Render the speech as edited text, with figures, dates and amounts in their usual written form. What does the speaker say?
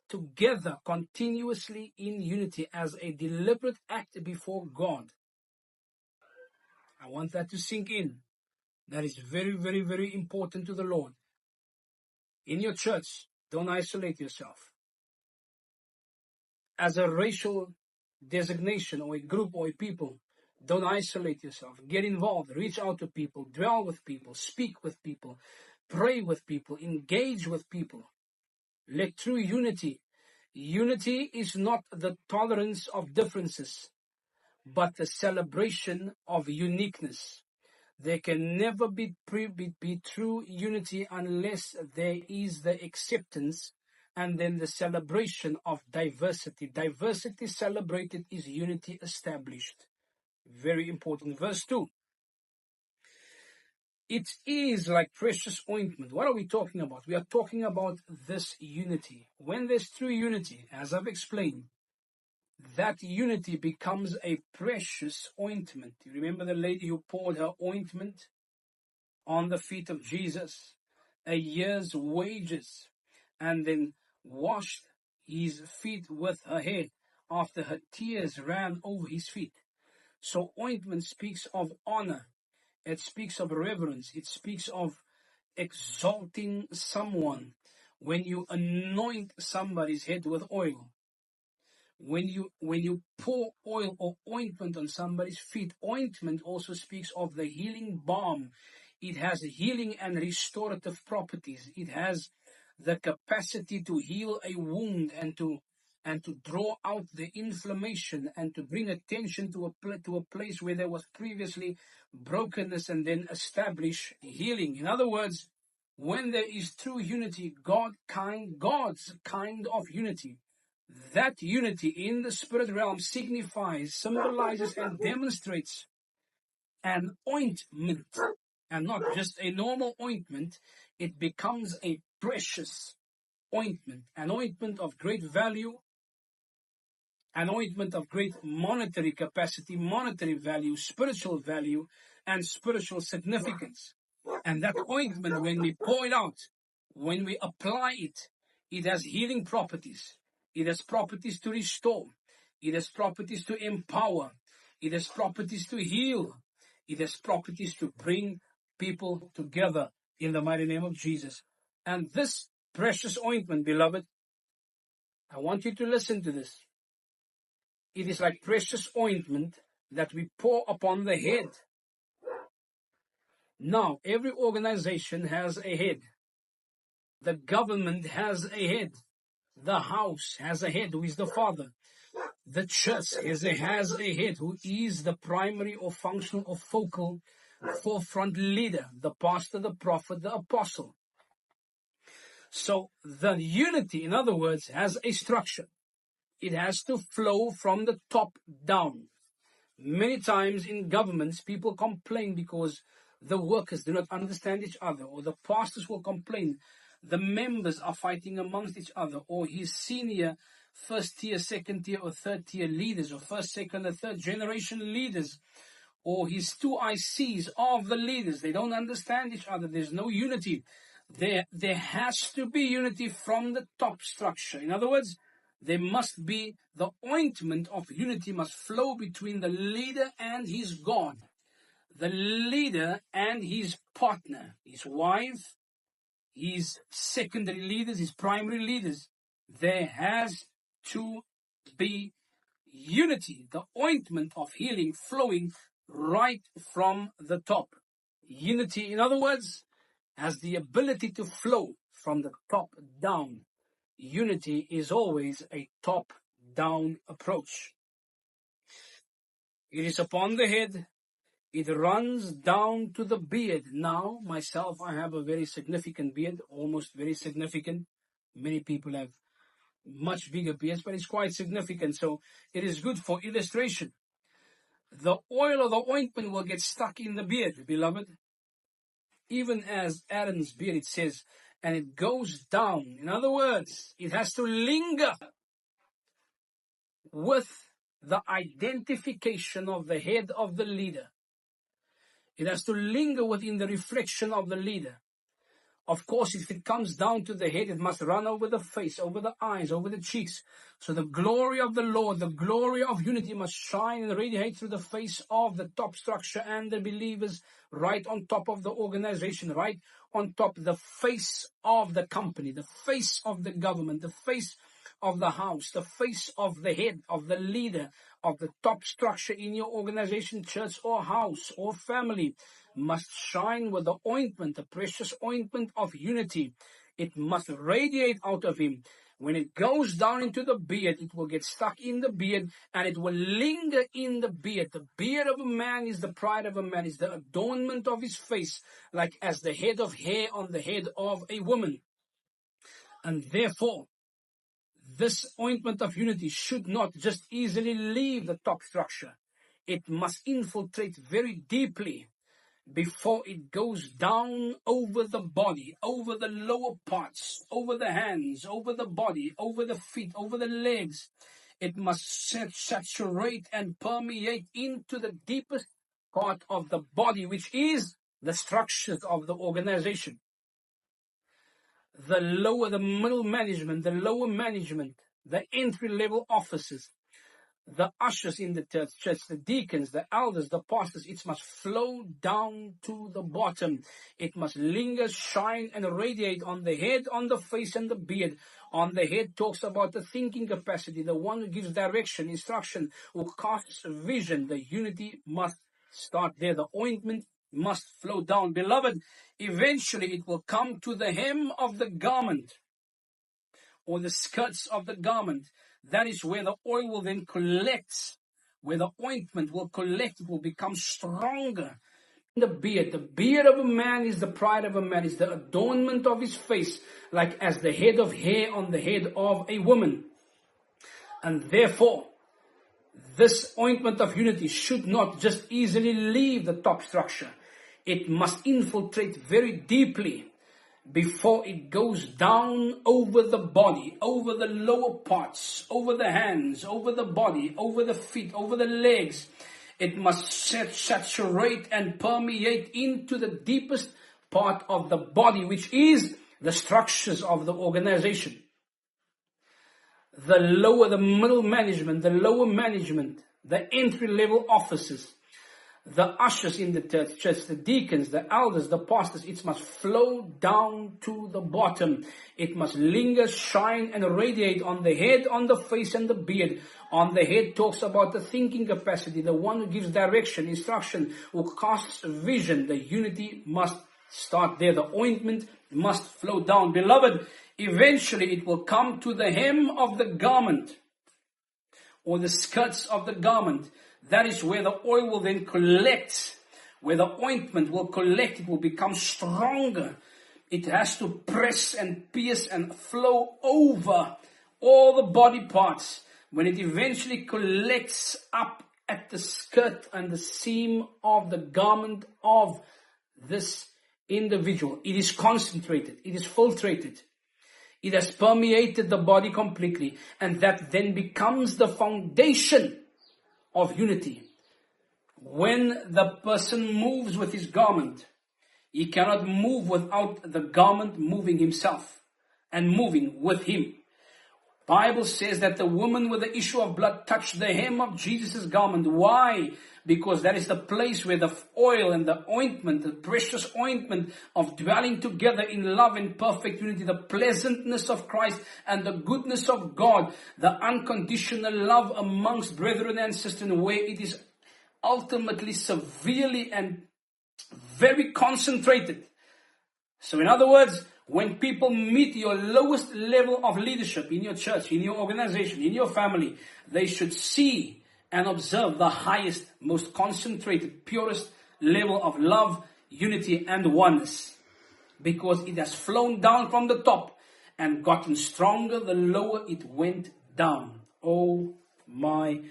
together continuously in unity as a deliberate act before God. I want that to sink in. That is very, very, very important to the Lord. In your church, don't isolate yourself. As a racial designation or a group or a people, don't isolate yourself. Get involved. Reach out to people. Dwell with people. Speak with people. Pray with people. Engage with people. Let true unity. Unity is not the tolerance of differences, but the celebration of uniqueness. There can never be true unity unless there is the acceptance and then the celebration of diversity. Diversity celebrated is unity established. Very important. Verse 2. It is like precious ointment. What are we talking about? We are talking about this unity. When there's true unity, as I've explained, that unity becomes a precious ointment. You remember the lady who poured her ointment on the feet of Jesus, a year's wages, and then washed his feet with her hair after her tears ran over his feet. So ointment speaks of honor. It speaks of reverence. It speaks of exalting someone. When you anoint somebody's head with oil, when you pour oil or ointment on somebody's feet, ointment also speaks of the healing balm. It has healing and restorative properties. It has the capacity to heal a wound and to draw out the inflammation and to bring attention to a place where there was previously brokenness and then establish healing. In other words, when there is true unity, God's kind of unity, that unity in the spirit realm signifies, symbolizes, and demonstrates an ointment, and not just a normal ointment. It becomes a precious ointment, an ointment of great value, an ointment of great monetary capacity, monetary value, spiritual value, and spiritual significance. And that ointment, when we pour it out, when we apply it, it has healing properties. It has properties to restore. It has properties to empower. It has properties to heal. It has properties to bring people together in the mighty name of Jesus. And this precious ointment, beloved, I want you to listen to this. It is like precious ointment that we pour upon the head. Now, every organization has a head. The government has a head. The house has a head, who is the Father. The church has a head, who is the primary or functional or focal forefront leader, the pastor, the prophet, the apostle. So the unity, in other words, has a structure. It has to flow from the top down. Many times in governments, people complain because the workers do not understand each other, or the pastors will complain the members are fighting amongst each other, or his senior first tier, second tier, or third tier leaders, or first, second, or third generation leaders, or his two ICs of the leaders. They don't understand each other. There's no unity. There has to be unity from the top structure. In other words, there must be the ointment of unity must flow between the leader and his God, the leader and his partner, his wife, his secondary leaders, his primary leaders. There has to be unity, the ointment of healing flowing right from the top. Unity, in other words, has the ability to flow from the top down. Unity is always a top-down approach. It is upon the head. It runs down to the beard. Now, myself, I have a very significant beard, almost very significant. Many people have much bigger beards, but it's quite significant. So it is good for illustration. The oil or the ointment will get stuck in the beard, beloved. Even as Aaron's beard, it says, and it goes down. In other words, it has to linger with the identification of the head of the leader. It has to linger within the reflection of the leader. Of course, if it comes down to the head, it must run over the face, over the eyes, over the cheeks. So the glory of the Lord, the glory of unity must shine and radiate through the face of the top structure and the believers right on top of the organization, right on top, the face of the company, the face of the government, the face of the house, the face of the head, of the leader, of the top structure in your organization, church or house or family, must shine with the ointment, the precious ointment of unity. It must radiate out of him. When it goes down into the beard, it will get stuck in the beard and it will linger in the beard. The beard of a man is the pride of a man, is the adornment of his face, like as the head of hair on the head of a woman. And therefore, this ointment of unity should not just easily leave the top structure. It must infiltrate very deeply before it goes down over the body, over the lower parts, over the hands, over the body, over the feet, over the legs. It must saturate and permeate into the deepest part of the body, which is the structures of the organization. The middle management, the lower management, the entry-level officers, the ushers in the church, the deacons, the elders, the pastors, it must flow down to the bottom. It must linger, shine, and radiate on the head, on the face, and the beard. On the head talks about the thinking capacity, the one who gives direction, instruction, who casts vision. The unity must start there. The ointment must flow down. Beloved, eventually it will come to the hem of the garment or the skirts of the garment. That is where the oil will then collect, where the ointment will collect. It will become stronger. The beard of a man is the pride of a man, is the adornment of his face, like as the head of hair on the head of a woman. And therefore, this ointment of unity should not just easily leave the top structure. It must infiltrate very deeply before it goes down over the body, over the lower parts, over the hands, over the body, over the feet, over the legs. It must saturate and permeate into the deepest part of the body, which is the structures of the organization. The middle management, the lower management, the entry-level officers, the ushers in the church, the deacons, the elders, the pastors, it must flow down to the bottom. It must linger, shine, and radiate on the head, on the face, and the beard. On the head talks about the thinking capacity, the one who gives direction, instruction, who casts vision. The unity must start there. The ointment must flow down. Beloved, eventually it will come to the hem of the garment or the skirts of the garment. That is where the oil will then collect, where the ointment will collect. It will become stronger. It has to press and pierce and flow over all the body parts. When it eventually collects up at the skirt and the seam of the garment of this individual, it is concentrated, it is filtrated. It has permeated the body completely, and that then becomes the foundation of unity. When the person moves with his garment, he cannot move without the garment moving himself and moving with him. Bible says that the woman with the issue of blood touched the hem of Jesus' garment. Why? Because that is the place where the oil and the ointment, the precious ointment of dwelling together in love and perfect unity, the pleasantness of Christ and the goodness of God, the unconditional love amongst brethren and sisters, where it is ultimately severely and very concentrated. So in other words, when people meet your lowest level of leadership in your church, in your organization, in your family, they should see and observe the highest, most concentrated, purest level of love, unity, and oneness. Because it has flown down from the top and gotten stronger the lower it went down. Oh my